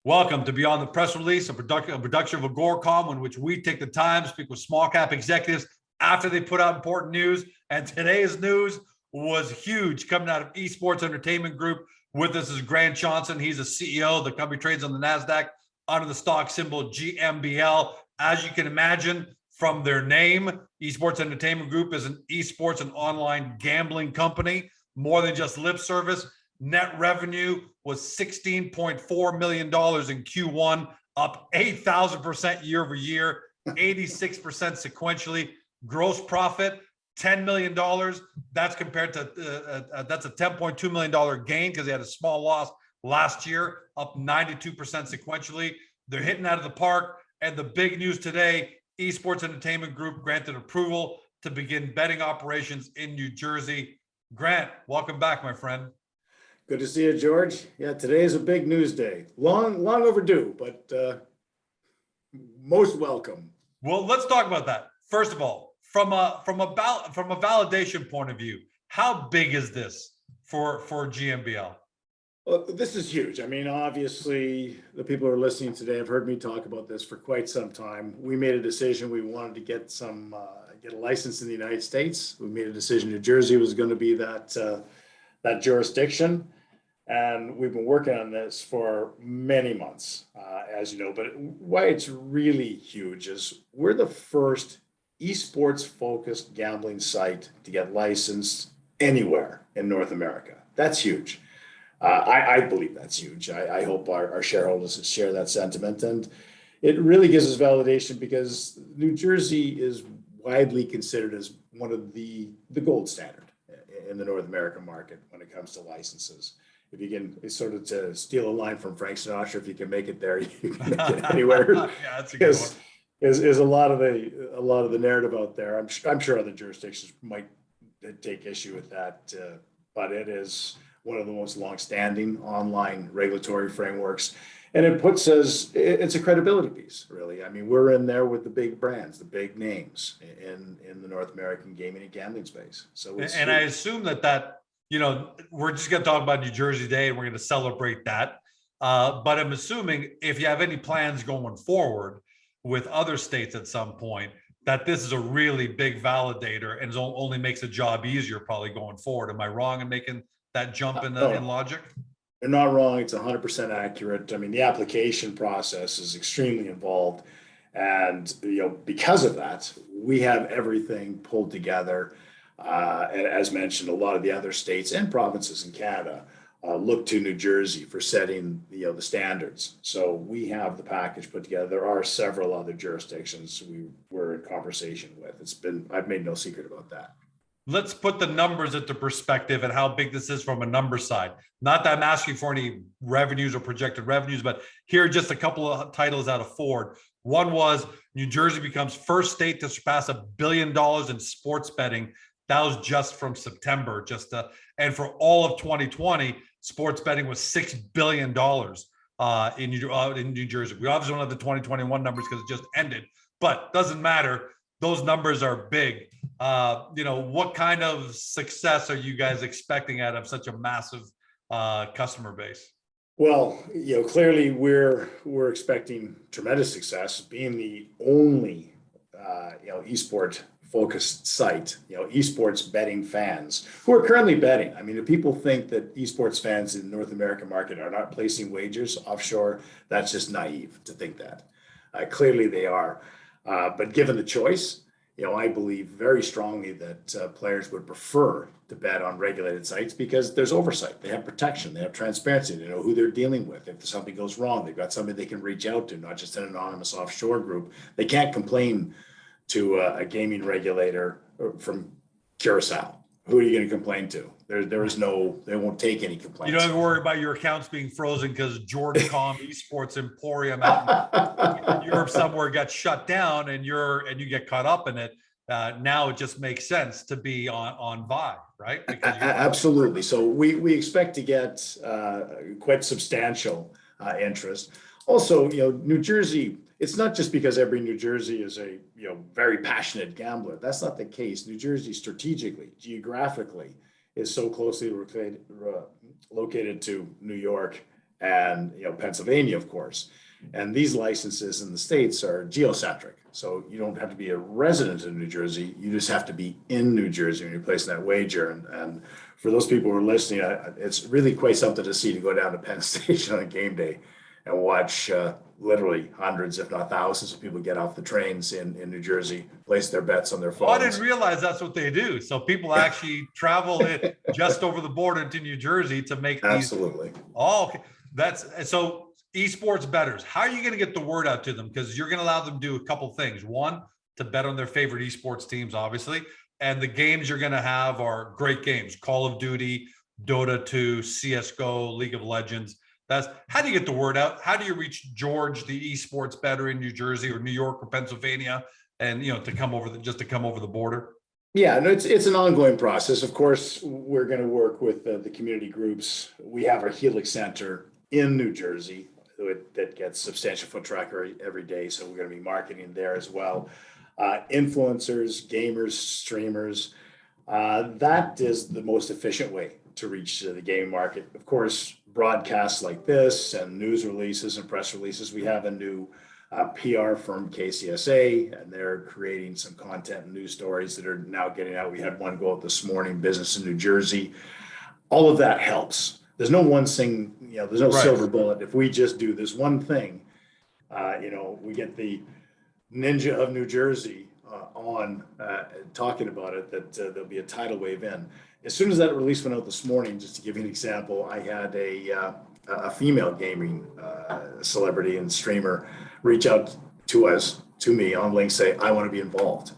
Welcome to Beyond the Press Release, a production of Agoracom, in which we take the time to speak with small cap executives after they put out important news. And today's news was huge, coming out of Esports Entertainment Group. With us is Grant Johnson. He's a CEO. The company trades on the NASDAQ under the stock symbol GMBL. As you can imagine from their name, Esports Entertainment Group is an esports and online gambling company. More than just lip service. Net revenue was $16.4 million in Q1, up 8,000% year over year, 86% sequentially. Gross profit, $10 million. That's compared to, that's a $10.2 million gain because they had a small loss last year, up 92% sequentially. They're hitting out of the park. And the big news today, Esports Entertainment Group granted approval to begin betting operations in New Jersey. Grant, welcome back, my friend. Good to see you, George. Yeah, today is a big news day. Long overdue, but most welcome. Well, let's talk about that. First of all, from a validation point of view, how big is this for GMBL? Well, this is huge. I mean, obviously, the people who are listening today have heard me talk about this for quite some time. We made a decision. We wanted to get a license in the United States. We made a decision. New Jersey was going to be that jurisdiction. And we've been working on this for many months, as you know. But why it's really huge is we're the first esports-focused gambling site to get licensed anywhere in North America. That's huge. I believe that's huge. I hope our shareholders share that sentiment. And it really gives us validation because New Jersey is widely considered as one of the gold standard in the North American market when it comes to licenses. If you can sort of to steal a line from Frank Sinatra, if you can make it there, you can make it anywhere. Yeah, that's a good one. Is a lot of the narrative out there. I'm sure other jurisdictions might take issue with that, but it is one of the most longstanding online regulatory frameworks, and it puts us. It's a credibility piece, really. I mean, we're in there with the big brands, the big names in the North American gaming and gambling space. So, and I assume that. You know, we're just going to talk about New Jersey Day and we're going to celebrate that. But I'm assuming if you have any plans going forward with other states at some point, that this is a really big validator and only makes the job easier probably going forward. Am I wrong in making that jump in logic? You're not wrong. It's 100% accurate. I mean, the application process is extremely involved. And, because of that, we have everything pulled together. And as mentioned, a lot of the other states and provinces in Canada look to New Jersey for setting the standards. So we have the package put together. There are several other jurisdictions we're in conversation with. I've made no secret about that. Let's put the numbers into perspective and how big this is from a number side. Not that I'm asking for any revenues or projected revenues, but here are just a couple of titles out of Ford. One was New Jersey becomes first state to surpass $1 billion in sports betting. That was just from September, and for all of 2020, sports betting was $6 billion in New Jersey. We obviously don't have the 2021 numbers because it just ended, but doesn't matter. Those numbers are big. What kind of success are you guys expecting out of such a massive customer base? Well, clearly we're expecting tremendous success, being the only esport focused site, esports betting fans who are currently betting. I mean, if people think that esports fans in the North American market are not placing wagers offshore, that's just naive to think that. Clearly they are. But given the choice, I believe very strongly that players would prefer to bet on regulated sites because there's oversight. They have protection. They have transparency. They know who they're dealing with. If something goes wrong, they've got somebody they can reach out to, not just an anonymous offshore group. They can't complain to a gaming regulator from Curacao. Who are you going to complain to? They won't take any complaints. You don't have to worry about your accounts being frozen because Jordan.com Esports Emporium out in Europe somewhere got shut down and you get caught up in it. Now it just makes sense to be on Vive, right? Absolutely. So we expect to get quite substantial interest. Also, New Jersey, it's not just because every New Jersey is a very passionate gambler. That's not the case. New Jersey strategically, geographically, is so closely located to New York and Pennsylvania, of course. And these licenses in the States are geocentric. So you don't have to be a resident of New Jersey. You just have to be in New Jersey when you're placing that wager. And for those people who are listening, it's really quite something to see, to go down to Penn Station on a game day and watch literally hundreds, if not thousands, of people get off the trains in New Jersey, place their bets on their phones. Oh, I didn't realize that's what they do. So people actually travel it just over the border into New Jersey to make these. Absolutely. Oh, okay. That's so. Esports bettors, how are you going to get the word out to them? Because you're going to allow them to do a couple things. One, to bet on their favorite esports teams, obviously. And the games you're going to have are great games: Call of Duty, Dota 2, CSGO, League of Legends. That's how do you get the word out? How do you reach George, the esports bettor in New Jersey or New York or Pennsylvania, and to come over to come over the border? Yeah, no, it's an ongoing process. Of course, we're going to work with the community groups. We have our Helix Center in New Jersey that gets substantial foot traffic every day. So we're going to be marketing there as well. Influencers, gamers, streamers, that is the most efficient way to reach the gaming market. Of course, broadcasts like this and news releases and press releases. We have a new PR firm, KCSA, and they're creating some content and news stories that are now getting out. We had one go out this morning, Business in New Jersey. All of that helps. There's no one thing, there's no silver bullet. If we just do this one thing, we get the ninja of New Jersey on talking about it, that there'll be a tidal wave in. As soon as that release went out this morning, just to give you an example, I had a female gaming celebrity and streamer reach out to me on LinkedIn, say, I want to be involved.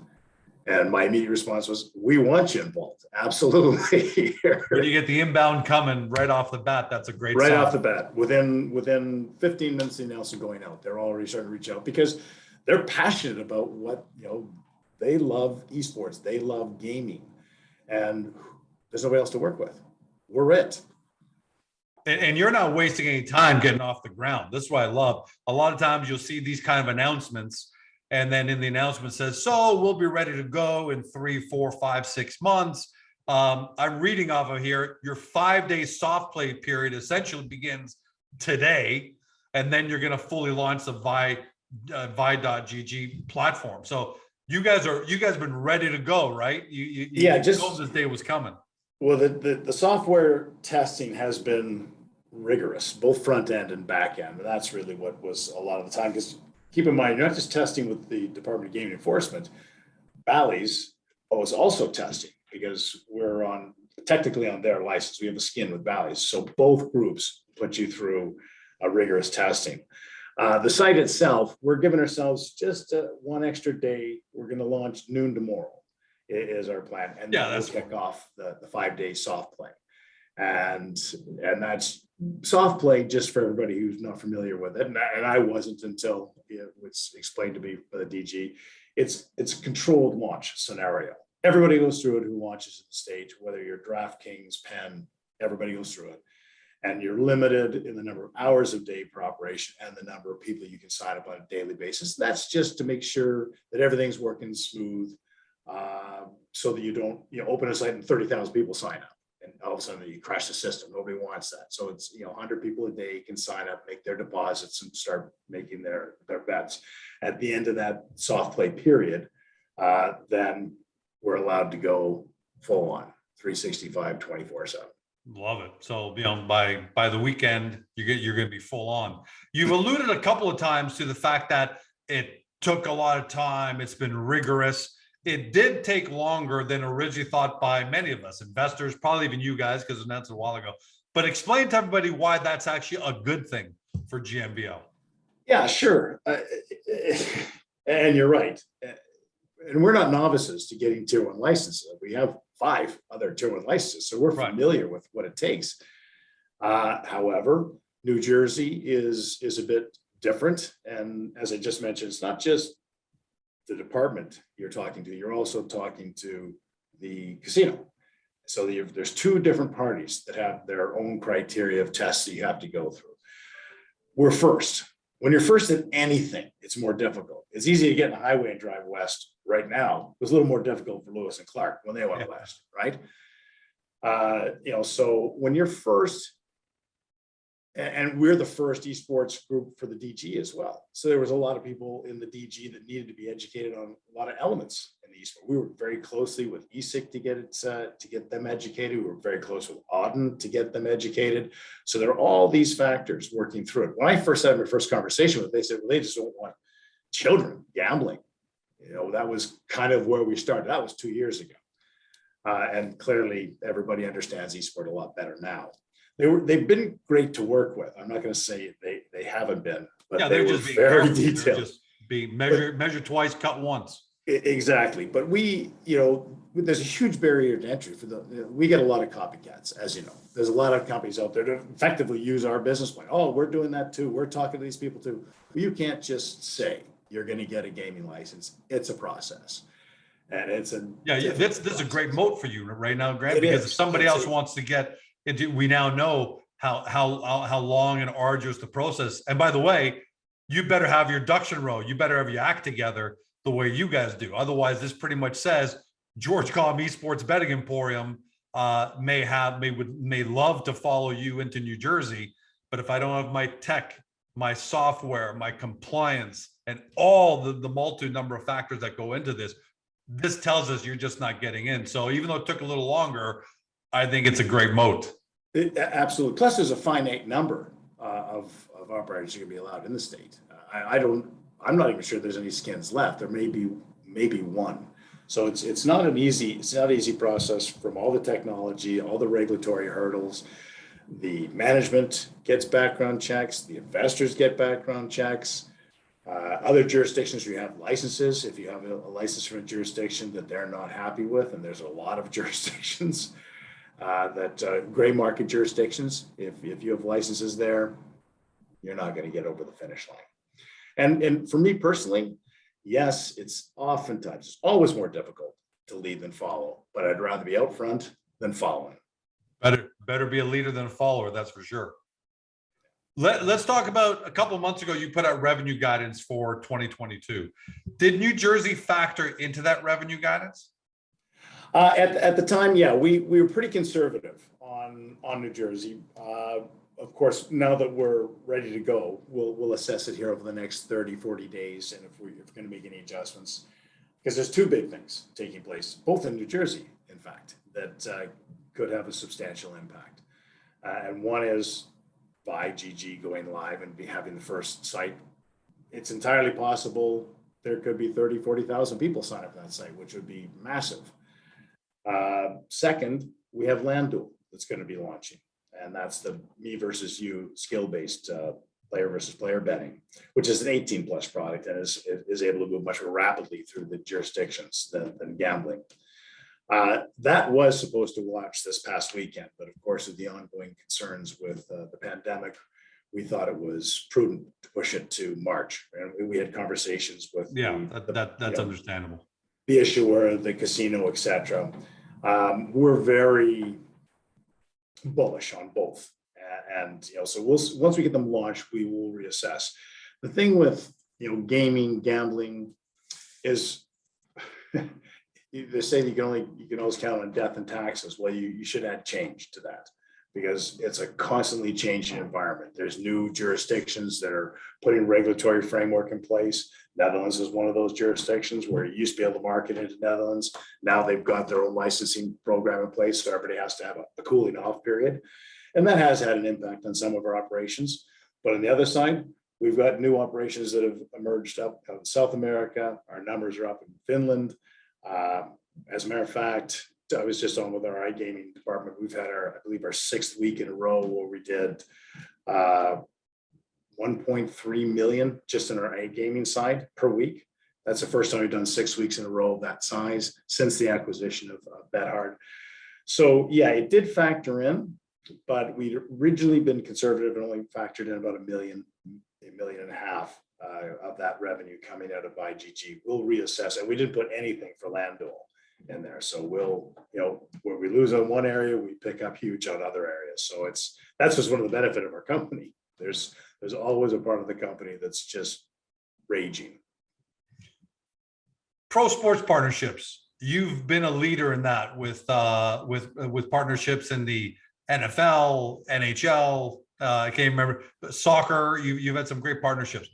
And my immediate response was, we want you involved. Absolutely. When you get the inbound coming right off the bat, that's a great right sign. off the bat. Within 15 minutes of the announcement going out, they're already starting to reach out because they're passionate about what, they love esports. They love gaming. And there's nobody else to work with. We're it. And you're not wasting any time getting off the ground. That's what I love. A lot of times you'll see these kind of announcements, and then in the announcement says, so we'll be ready to go in 3, 4, 5, 6 months. I'm reading off of here, your 5-day soft play period essentially begins today, and then you're going to fully launch the Vi.gg platform. So you guys been ready to go, right? You know this day was coming. Well, the software testing has been rigorous, both front end and back end. And that's really what was a lot of the time, because keep in mind, you're not just testing with the Department of Gaming Enforcement. Bally's was also testing, because we're technically on their license. We have a skin with Bally's. So both groups put you through a rigorous testing. The site itself, we're giving ourselves just one extra day. We're going to launch noon tomorrow is our plan. And then we'll kick off the 5-day soft play. And that's soft play, just for everybody who's not familiar with it. And I wasn't until it was explained to me by the DG. It's a controlled launch scenario. Everybody goes through it who launches at the stage, whether you're DraftKings, Penn, everybody goes through it. And you're limited in the number of hours of day per operation and the number of people you can sign up on a daily basis. That's just to make sure that everything's working smooth, so that you don't open a site and 30,000 people sign up. And all of a sudden you crash the system. Nobody wants that. So it's 100 people a day can sign up, make their deposits, and start making their bets. At the end of that soft play period, then we're allowed to go full on 365, 24/7. Love it. So by the weekend, you're going to be full on. You've alluded a couple of times to the fact that it took a lot of time. It's been rigorous. It did take longer than originally thought by many of us, investors, probably even you guys, because it was announced a while ago. But explain to everybody why that's actually a good thing for GMBL. Yeah, sure. And you're right. And we're not novices to getting tier 1 licenses. We have 5 other tier 1 licenses, so we're familiar with what it takes. However, New Jersey is a bit different. And as I just mentioned, it's not just the department you're talking to, you're also talking to the casino. So there's 2 different parties that have their own criteria of tests that you have to go through. We're first. When you're first at anything, it's more difficult. It's easy to get in the highway and drive west right now. It was a little more difficult for Lewis and Clark when they went west, right? So when you're first, and we're the first esports group for the DG as well. So there was a lot of people in the DG that needed to be educated on a lot of elements in the esports. We worked very closely with ESIC to get them educated. We were very close with Auden to get them educated. So there are all these factors working through it. When I first had my first conversation with them, they said, well, they just don't want children gambling. You know, that was kind of where we started. That was 2 years ago. And clearly everybody understands esports a lot better now. They've been great to work with. I'm not going to say they haven't been, but Yeah, they they're were just being very careful. detailed. They're just being measure twice, cut once. Exactly. But we, you know, there's a huge barrier to entry for we get a lot of copycats, as you know. There's a lot of companies out there that effectively use our business plan. Oh, we're doing that too. We're talking to these people too. You can't just say you're going to get a gaming license. It's a process. And it's a this is a great moat for you right now, Grant, because if somebody else wants to get into, we now know how long and arduous the process. And by the way, you better have your ducks in a row. You better have your act together the way you guys do. Otherwise, this pretty much says George Comm Esports Betting Emporium may love to follow you into New Jersey, but if I don't have my tech, my software, my compliance, and all the multi number of factors that go into this, this tells us you're just not getting in. So even though it took a little longer, I think it's a great moat. Absolutely. Plus, there's a finite number of operators who can be allowed in the state. I'm not even sure there's any skins left. There may be one. So it's not an easy process from all the technology, all the regulatory hurdles. The management gets background checks. The investors get background checks. Other jurisdictions, you have licenses. If you have a license from a jurisdiction that they're not happy with, and there's a lot of jurisdictions gray market jurisdictions, if you have licenses there, you're not going to get over the finish line. And for me personally, yes, it's always more difficult to lead than follow, but I'd rather be out front than following. Better be a leader than a follower, that's for sure. Let's talk about a couple of months ago, you put out revenue guidance for 2022. Did New Jersey factor into that revenue guidance? At the time, yeah, we were pretty conservative on New Jersey. Of course, now that we're ready to go, we'll assess it here over the next 30, 40 days. And if we're going to make any adjustments, because there's two big things taking place, both in New Jersey, in fact, that could have a substantial impact. And one is by GG going live and having the first site. It's entirely possible there could be 30, 40,000 people sign up for that site, which would be massive. Second, we have LandDuel that's going to be launching, and that's the me versus you skill-based player versus player betting, which is an 18+ product and is able to move much more rapidly through the jurisdictions than gambling. That was supposed to launch this past weekend, but of course, with the ongoing concerns with the pandemic, we thought it was prudent to push it to March. And we had conversations with that's understandable. The issuer, the casino, etc. We're very bullish on both, and so once we get them launched, we will reassess. The thing with gaming, gambling is they say that you can always count on death and taxes. Well, you should add change to that, because it's a constantly changing environment. There's new jurisdictions that are putting regulatory framework in place. Netherlands is one of those jurisdictions where you used to be able to market into Netherlands. Now they've got their own licensing program in place, so everybody has to have a cooling off period. And that has had an impact on some of our operations. But on the other side, we've got new operations that have emerged up in South America. Our numbers are up in Finland. As a matter of fact, I was just on with our iGaming department. We've had I believe our 6th week in a row where we did 1.3 million just in our iGaming side per week. That's the first time we've done 6 weeks in a row of that size since the acquisition of BetHard. So yeah, it did factor in, but we'd originally been conservative and only factored in about $1 million, $1.5 million of that revenue coming out of IGG. We'll reassess it. We didn't put anything for LandDuel in there. So we'll, where we lose on one area, we pick up huge on other areas. So that's just one of the benefit of our company. There's always a part of the company that's just raging. Pro sports partnerships. You've been a leader in that with partnerships in the NFL, NHL, I can't remember. But soccer, you've had some great partnerships.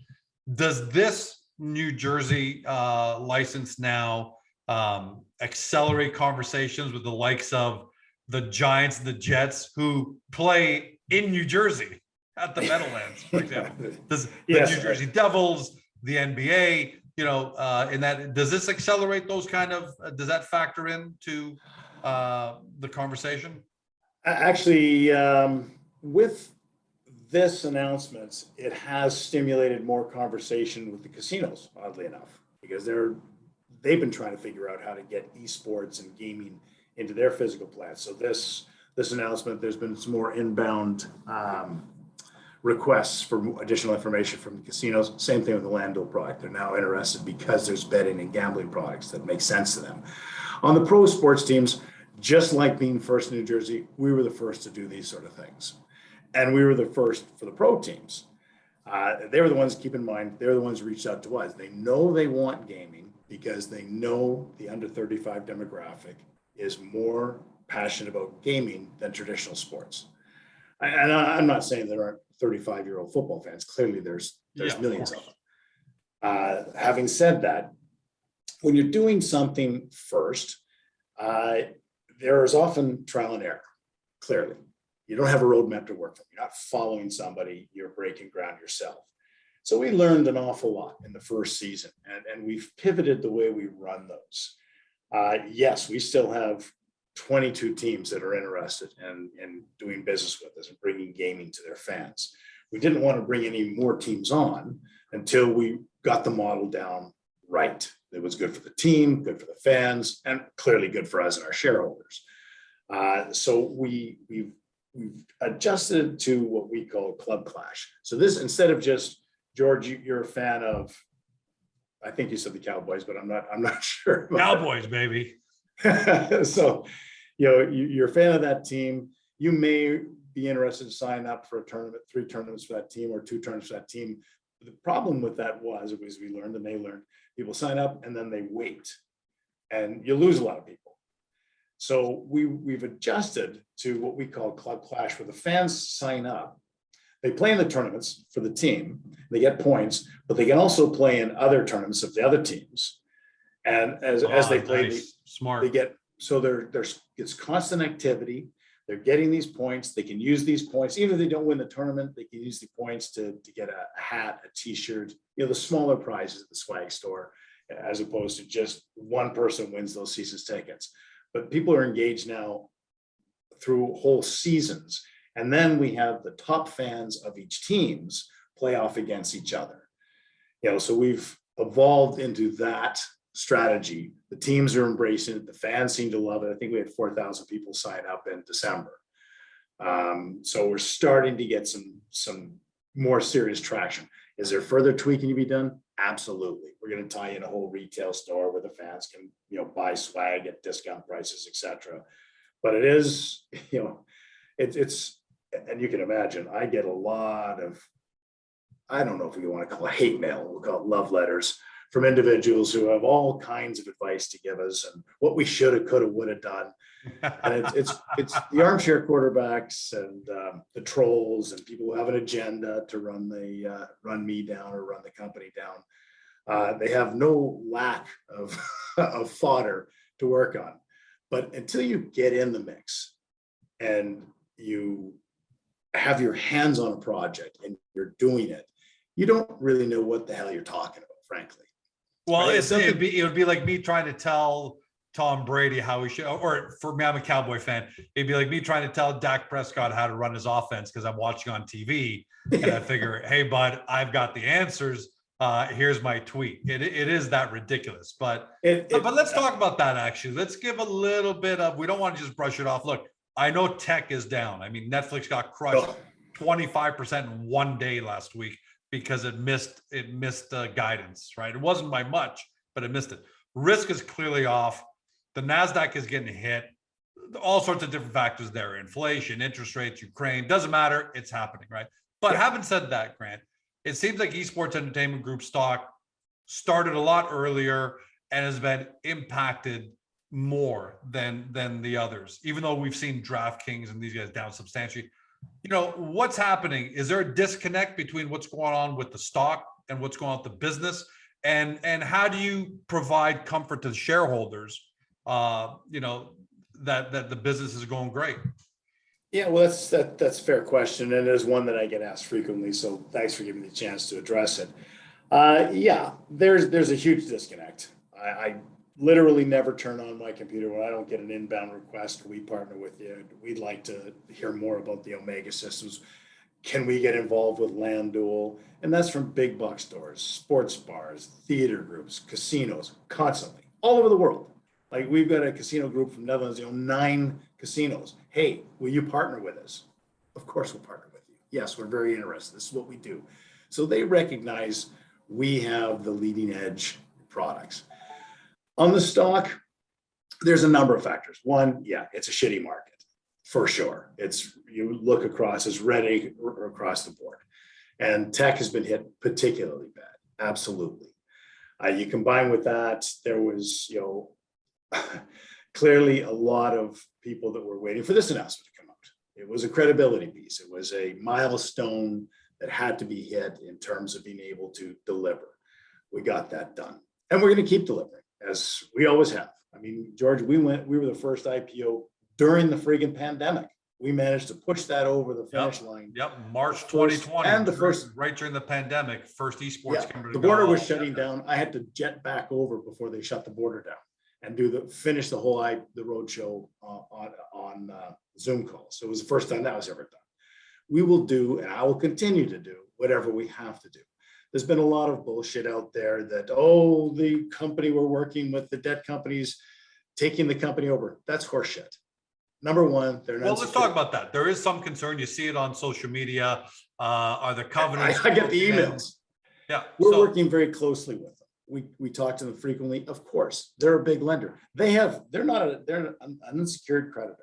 Does this New Jersey license now accelerate conversations with the likes of the Giants and the Jets who play in New Jersey at the Meadowlands, for example? Does the New Jersey Devils, the NBA, in that, does this accelerate those kind of, does that factor into the conversation? Actually, with this announcement, it has stimulated more conversation with the casinos, oddly enough, because they've been trying to figure out how to get esports and gaming into their physical plants. So this announcement, there's been some more inbound requests for additional information from the casinos. Same thing with the Landville product. They're now interested because there's betting and gambling products that make sense to them. On the pro sports teams, just like being first in New Jersey, we were the first to do these sort of things. And we were the first for the pro teams. They were the ones, keep in mind, they're the ones who reached out to us. They know they want gaming because they know the under 35 demographic is more passionate about gaming than traditional sports. And I'm not saying there aren't 35-year-old football fans. Clearly there's millions of them. Having said that, when you're doing something first, there is often trial and error, clearly. You don't have a roadmap to work from. You're not following somebody, you're breaking ground yourself. So we learned an awful lot in the first season, and we've pivoted the way we run those. Yes, we still have 22 teams that are interested in doing business with us and bringing gaming to their fans. We didn't want to bring any more teams on until we got the model down right. It was good for the team, good for the fans, and clearly good for us and our shareholders. So we've adjusted to what we call Club Clash. So this, instead of just, George, you're a fan of, I think you said the Cowboys, but I'm not sure. Cowboys, baby. So, you're a fan of that team. You may be interested to sign up for a tournament, 3 tournaments for that team or 2 tournaments for that team. The problem with that was we learned and they learned, people sign up and then they wait, and you lose a lot of people. So we've adjusted to what we call Club Clash, where the fans sign up. They play in the tournaments for the team. They get points, but they can also play in other tournaments of the other teams. And as they play, smart. They get, so it's constant activity. They're getting these points. They can use these points. Even if they don't win the tournament, they can use the points to get a hat, a t-shirt, the smaller prizes at the swag store, as opposed to just one person wins those season's tickets. But people are engaged now through whole seasons. And then we have the top fans of each teams play off against each other. So we've evolved into that strategy. The teams are embracing it. The fans seem to love it. I think we had 4,000 people sign up in December. So we're starting to get some more serious traction. Is there further tweaking to be done? Absolutely. We're going to tie in a whole retail store where the fans can, buy swag at discount prices, etc. But it is, it's, and you can imagine, I get a lot of, I don't know if we want to call it hate mail, we'll call it love letters from individuals who have all kinds of advice to give us and what we should have, could have, would have done. And it's the armchair quarterbacks and the trolls and people who have an agenda to run me down or run the company down. They have no lack of of fodder to work on. But until you get in the mix and you have your hands on a project and you're doing it, you don't really know what the hell you're talking about, frankly. Well, right? It would be like me trying to tell Tom Brady how he should, or for me, I'm a Cowboy fan. It'd be like me trying to tell Dak Prescott how to run his offense because I'm watching on TV and I figure, hey, bud, I've got the answers. Here's my tweet. It is that ridiculous, but let's talk about that. Actually, let's give a little bit of, we don't want to just brush it off. Look, I know tech is down. I mean, Netflix got crushed 25% in one day last week because it missed guidance, right? It wasn't by much, but it missed it. Risk is clearly off. The NASDAQ is getting hit. All sorts of different factors there. Inflation, interest rates, Ukraine, doesn't matter. It's happening, right? But having said that, Grant, it seems like Esports Entertainment Group stock started a lot earlier and has been impacted more than the others, even though we've seen DraftKings and these guys down substantially. What's happening? Is there a disconnect between what's going on with the stock and what's going on with the business? And how do you provide comfort to the shareholders, that the business is going great? Yeah, well, that's a fair question, and it is one that I get asked frequently. So thanks for giving me the chance to address it. Yeah, there's a huge disconnect. I literally never turn on my computer when I don't get an inbound request. We partner with you. We'd like to hear more about the Omega systems. Can we get involved with LandDuel? And that's from big box stores, sports bars, theater groups, casinos, constantly, all over the world. Like we've got a casino group from Netherlands, 9 casinos. Hey, will you partner with us? Of course we'll partner with you. Yes, we're very interested. This is what we do. So they recognize we have the leading edge products. On the stock, there's a number of factors. One, yeah, it's a shitty market for sure. You look across, it's red across the board. And tech has been hit particularly bad. Absolutely. You combine with that, there was, clearly a lot of people that were waiting for this announcement to come out. It was a credibility piece. It was a milestone that had to be hit in terms of being able to deliver. We got that done. And we're going to keep delivering, as we always have. I mean, George, we were the first IPO during the friggin' pandemic. We managed to push that over the finish line. Yep, March 2020. And the first, right during the pandemic, first esports the border was shutting down. I had to jet back over before they shut the border down and finish the whole the roadshow on Zoom calls. So it was the first time that was ever done. We will do, and I will continue to do whatever we have to do. There's been a lot of bullshit out there that, the company we're working with, the debt companies taking the company over. That's horseshit. Number one, they're not. Well, let's talk about that. There is some concern. You see it on social media. Are the covenants? I get the emails. Yeah, we're working very closely with them. We talk to them frequently. Of course, they're a big lender. They're an unsecured creditor.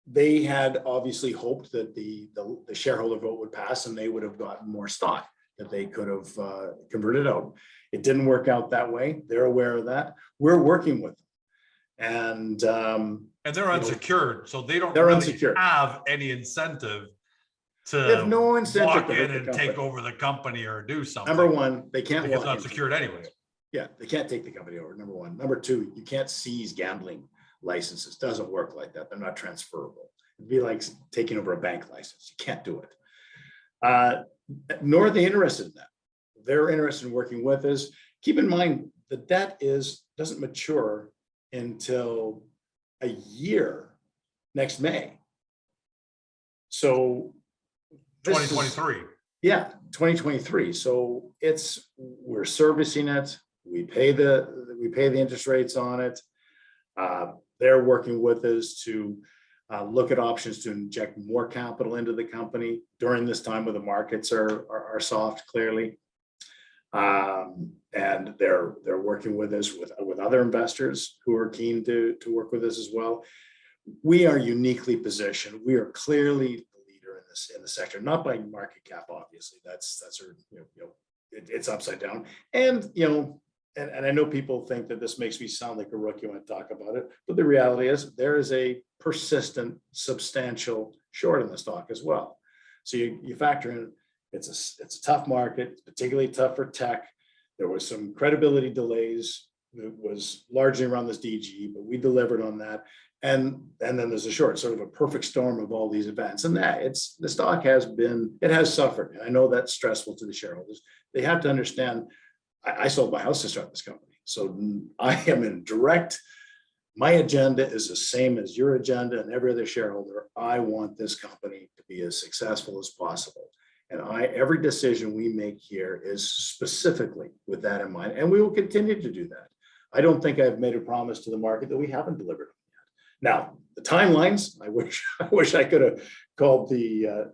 They had obviously hoped that the shareholder vote would pass and they would have gotten more stock that they could have converted out. It didn't work out that way. They're aware of that. We're working with them. And they're unsecured, so they don't have any incentive to they have no incentive walk in and take over the company or do something. Number one, they can't because it's not secured anyways. Yeah, they can't take the company over. Number one. Number two, you can't seize gambling licenses. Doesn't work like that. They're not transferable. It'd be like taking over a bank license. You can't do it. Nor are they interested in that. They're interested in working with us. Keep in mind, the debt doesn't mature until a year next May. So 2023. Yeah, 2023. So we're servicing it. We pay the interest rates on it. They're working with us to look at options to inject more capital into the company during this time where the markets are soft, clearly. And they're working with us with other investors who are keen to work with us as well. We are uniquely positioned. We are clearly the leader in the sector, not by market cap, obviously. That's it's upside down. And and I know people think that this makes me sound like a rookie when I talk about it, but the reality is there is a persistent, substantial short in the stock as well. So you factor in it's a tough market. It's particularly tough for tech. There was some credibility delays. It was largely around this DG, but we delivered on that. And then there's a short, sort of a perfect storm of all these events. And the stock has suffered. And I know that's stressful to the shareholders. They have to understand, I sold my house to start this company. So I am in my agenda is the same as your agenda and every other shareholder. I want this company to be as successful as possible. And every decision we make here is specifically with that in mind. And we will continue to do that. I don't think I've made a promise to the market that we haven't delivered on yet. Now, the timelines, I wish I could have called the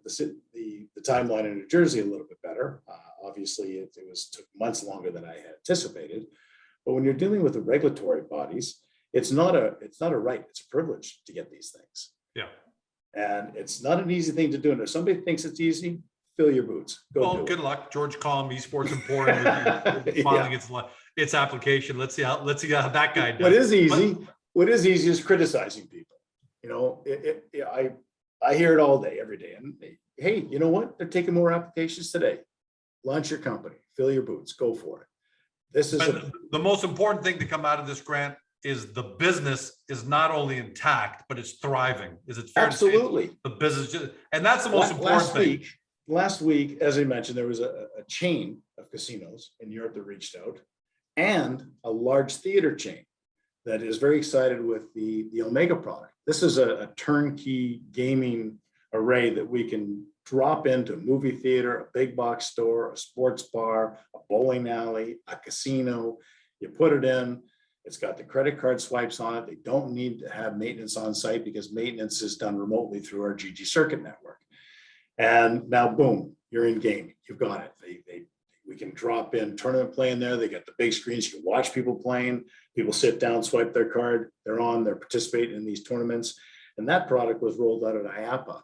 timeline in New Jersey a little bit better. Obviously, it took months longer than I had anticipated. But when you're dealing with the regulatory bodies, it's not a right, it's a privilege to get these things. Yeah. And it's not an easy thing to do. And if somebody thinks it's easy, fill your boots. Good luck. George Calm, Esports Emporium, finally gets its application. Let's see how that guy does. What is easy is criticizing people. I hear it all day, every day. And hey, you know what? They're taking more applications today. Launch your company, fill your boots, go for it. This is the most important thing to come out of this, Grant, is the business is not only intact, but it's thriving. Is it fair absolutely to say the business, and that's the most important thing. Last week, as I mentioned, there was a chain of casinos in Europe that reached out, and a large theater chain that is very excited with the Omega product. This is a turnkey gaming array that we can drop into a movie theater, a big box store, a sports bar, a bowling alley, a casino. You put it in, it's got the credit card swipes on it. They don't need to have maintenance on site because maintenance is done remotely through our GG circuit network. And now, boom, you're in gaming. You've got it. We can drop in tournament play in there. They got the big screens. You can watch people playing. People sit down, swipe their card. They're they're participating in these tournaments. And that product was rolled out at IAPA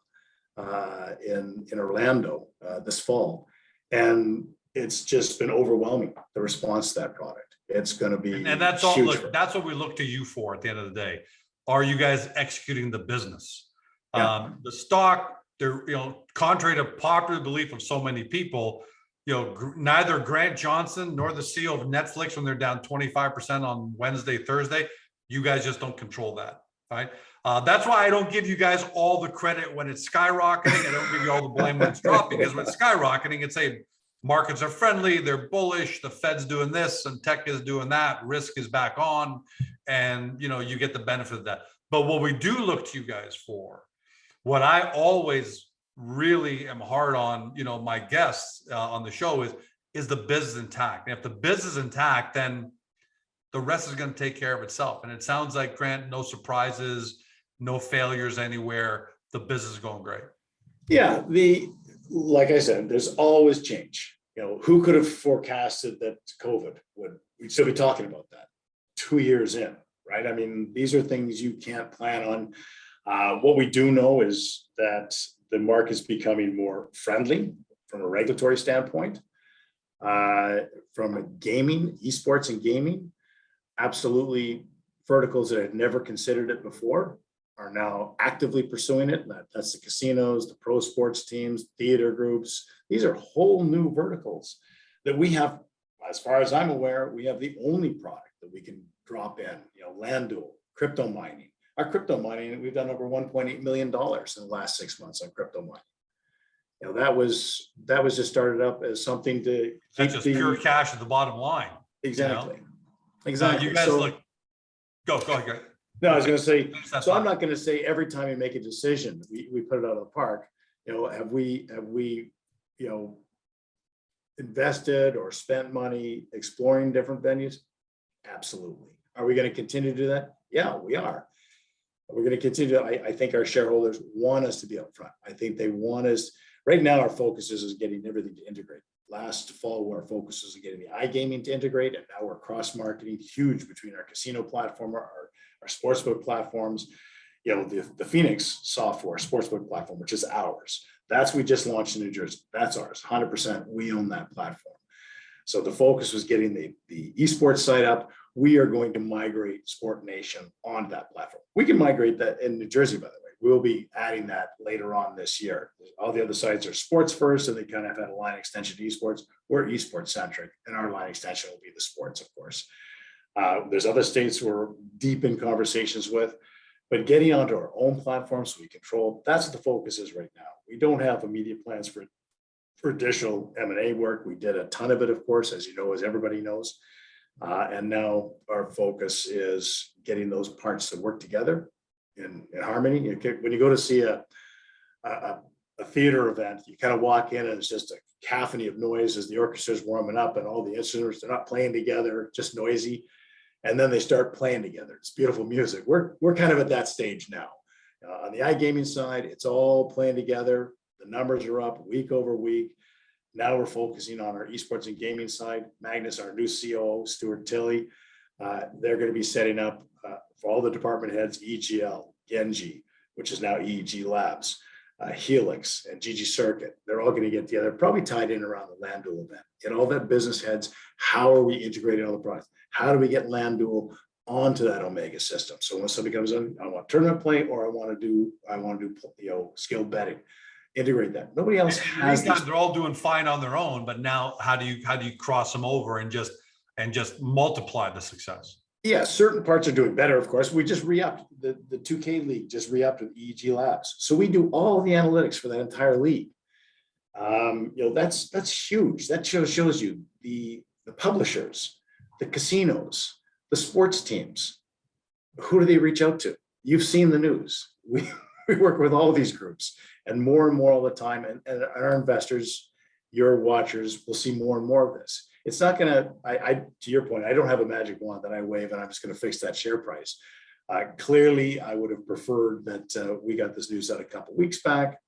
in Orlando this fall. And it's just been overwhelming, the response to that product. It's going to be and that's all. Look, that's what we look to you for at the end of the day. Are you guys executing the business? Yeah. The stock, they're, contrary to popular belief of so many people, neither Grant Johnson nor the CEO of Netflix, when they're down 25% on Wednesday, Thursday, you guys just don't control that, right? That's why I don't give you guys all the credit when it's skyrocketing. I don't give you all the blame when it's dropping, because when it's skyrocketing, it's saying markets are friendly, they're bullish, the Fed's doing this and tech is doing that, risk is back on, and you get the benefit of that. But what we do look to you guys for, what I always really am hard on, my guests on the show is the business intact. And if the business is intact, then the rest is going to take care of itself. And it sounds like, Grant, no surprises, no failures anywhere. The business is going great. Yeah, like I said, there's always change. Who could have forecasted that COVID we'd still be talking about that 2 years in, right? I mean, these are things you can't plan on. What we do know is that the market's becoming more friendly from a regulatory standpoint. From a gaming, esports and gaming, absolutely verticals that had never considered it before are now actively pursuing it. That's the casinos, the pro sports teams, theater groups. These are whole new verticals that we have, as far as I'm aware, we have the only product that we can drop in, LandDuel, crypto mining. Our crypto mining, we've done over $1.8 million in the last 6 months on crypto mining. That was just started up as something to keep just pure cash at the bottom line. Exactly. Exactly. You guys go ahead. No, I was going to say, so I'm not going to say every time you make a decision, we put it out of the park. Have we invested or spent money exploring different venues? Absolutely. Are we going to continue to do that? Yeah, we are. We're going to continue. I think our shareholders want us to be up front. I think they want us. Right now, our focus is getting everything to integrate. Last fall, our focus was getting the iGaming to integrate, and now we're cross-marketing huge between our casino platform, our sportsbook platforms. The Phoenix software sportsbook platform, which is ours. We just launched in New Jersey. That's ours, 100%. We own that platform. So the focus was getting the esports site up. We are going to migrate Sport Nation onto that platform. We can migrate that in New Jersey, by the way. We'll be adding that later on this year. All the other sites are sports first, and they kind of had a line extension to esports. We're esports centric, and our line extension will be the sports, of course. There's other states we're deep in conversations with, but getting onto our own platforms so we control, that's what the focus is right now. We don't have immediate plans for additional M&A work. We did a ton of it, of course, as everybody knows. And now our focus is getting those parts to work together in harmony. When you go to see a theater event, you kind of walk in and it's just a cacophony of noise as the orchestra's warming up and all the instruments, they're not playing together, just noisy. And then they start playing together. It's beautiful music. We're kind of at that stage now. On the iGaming side, it's all playing together. The numbers are up week over week. Now we're focusing on our esports and gaming side. Magnus, our new COO, Stuart Tilley, they're going to be setting up for all the department heads, EGL, Genji, which is now EEG Labs, Helix, and GG Circuit. They're all going to get together, probably tied in around the LandDuel event. Get all that business heads. How are we integrating all the products? How do we get LandDuel onto that Omega system. So when somebody comes in, I want tournament play, or I want to do, skilled betting, integrate that. Nobody else has these. They're all doing fine on their own, but now how do you cross them over and just multiply the success? Yeah, certain parts are doing better, of course. We just re-upped the 2K league, just re-upped with EEG Labs. So we do all the analytics for that entire league. That's huge. That shows you the publishers, the casinos, the sports teams. Who do they reach out to? You've seen the news. We work with all these groups, and more all the time. And our investors, your watchers, will see more and more of this. It's not going to, to your point, I don't have a magic wand that I wave and I'm just going to fix that share price. Clearly, I would have preferred that we got this news out a couple weeks back.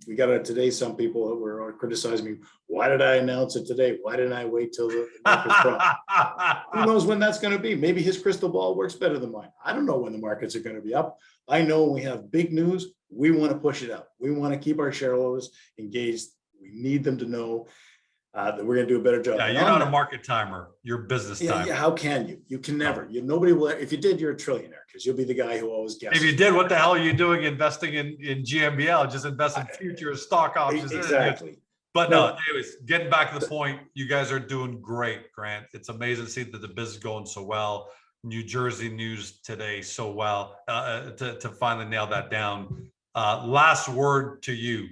We got it today. Some people were criticizing me. Why did I announce it today? Why didn't I wait till the market's up? Who knows when that's going to be? Maybe his crystal ball works better than mine. I don't know when the markets are going to be up. I know when we have big news, we want to push it out. We want to keep our shareholders engaged. We need them to know that we're going to do a better job. Yeah, you're not a market timer. You're business timer. Yeah, how can you? You can never. Nobody will. If you did, you're a trillionaire, because you'll be the guy who always guesses. If you did, what the hell are you doing investing in GMBL? Just invest in future stock options. Exactly. But no, anyways, getting back to the point, you guys are doing great, Grant. It's amazing to see that the business is going so well. New Jersey news today so well to finally nail that down. Last word to you.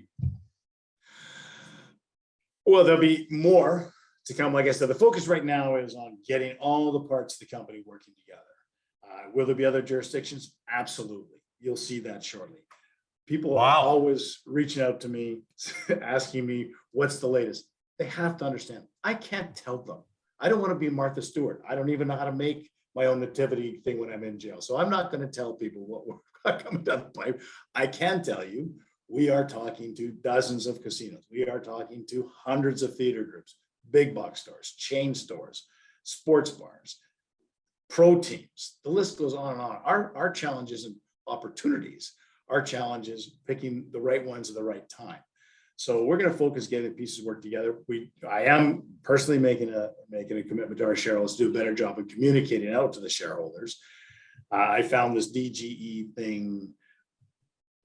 Well, there'll be more to come. Like I said, the focus right now is on getting all the parts of the company working together. Will there be other jurisdictions? Absolutely. You'll see that shortly. People are always reaching out to me, asking me, what's the latest? They have to understand, I can't tell them. I don't want to be Martha Stewart. I don't even know how to make my own nativity thing when I'm in jail. So I'm not going to tell people what we're coming down the pipe. I can tell you, we are talking to dozens of casinos. We are talking to hundreds of theater groups, big box stores, chain stores, sports bars, pro teams. The list goes on and on. Our challenge isn't opportunities. Our challenge is picking the right ones at the right time. So we're going to focus getting the pieces work together. I am personally making a commitment to our shareholders to do a better job of communicating out to the shareholders. I found this DGE thing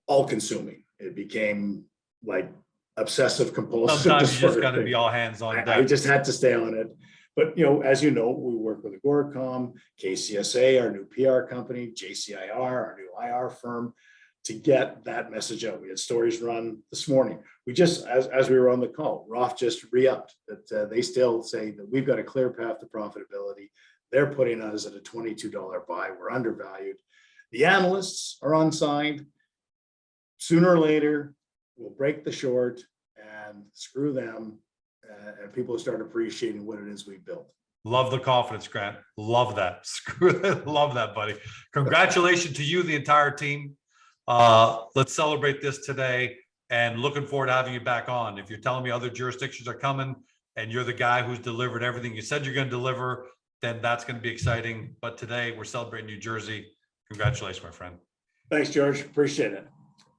all-consuming. It became like obsessive compulsive. Sometimes you just got to be all hands on deck. I just had to stay on it. But, as you know, we work with Agoracom, KCSA, our new PR company, JCIR, our new IR firm, to get that message out. We had stories run this morning. We just, as we were on the call, Roth just re-upped that they still say that we've got a clear path to profitability. They're putting us at a $22 buy. We're undervalued. The analysts are unsigned. Sooner or later, we'll break the short and screw them, and people will start appreciating what it is we built. Love the confidence, Grant. Love that. Screw that. Love that, buddy. Congratulations to you, the entire team. Let's celebrate this today, and looking forward to having you back on. If you're telling me other jurisdictions are coming and you're the guy who's delivered everything you said you're going to deliver, then that's going to be exciting. But today we're celebrating New Jersey. Congratulations, my friend. Thanks, George. Appreciate it.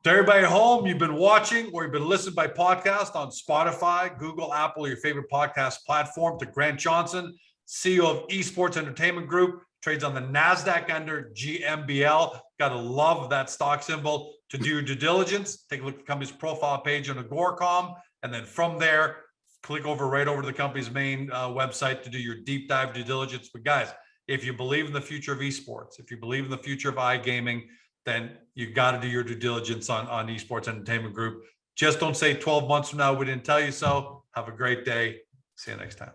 To everybody at home, you've been watching or you've been listening by podcast on Spotify, Google, Apple, or your favorite podcast platform. To Grant Johnson, CEO of Esports Entertainment Group, trades on the NASDAQ under GMBL. Got to love that stock symbol. To do your due diligence, take a look at the company's profile page on Agoracom, and then from there, click right over to the company's main website to do your deep dive due diligence. But guys, if you believe in the future of esports, if you believe in the future of iGaming, then you got to do your due diligence on Esports Entertainment Group. Just don't say 12 months from now we didn't tell you so. Have a great day. See you next time.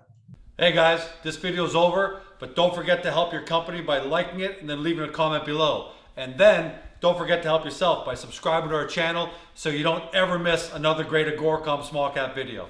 Hey guys, this video is over, but don't forget to help your company by liking it and then leaving a comment below. And then don't forget to help yourself by subscribing to our channel so you don't ever miss another great Agoracom small cap video.